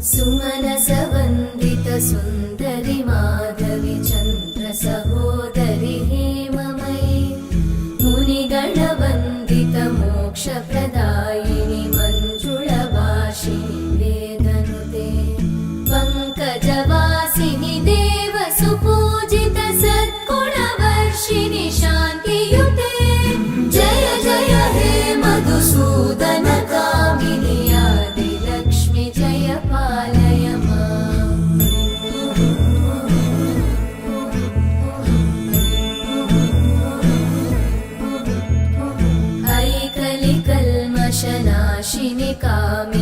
सुमनसवन्दित सुन्दरि माधवि चन्द्र सहोदरि हेममयि मुनिगणवन्दित मोक्षप्रदायिनि मञ्जुळभाषिणि वेदनुते पङ्कजवासिनि देवसुपूजित सद्गुणवर्षिणि शान्तियुते जय जय हे मधुसूदन कामिनि आदिलक्ष्मि जय पालय माम्। ऐकलिकल्मषनाशिनि कामिनि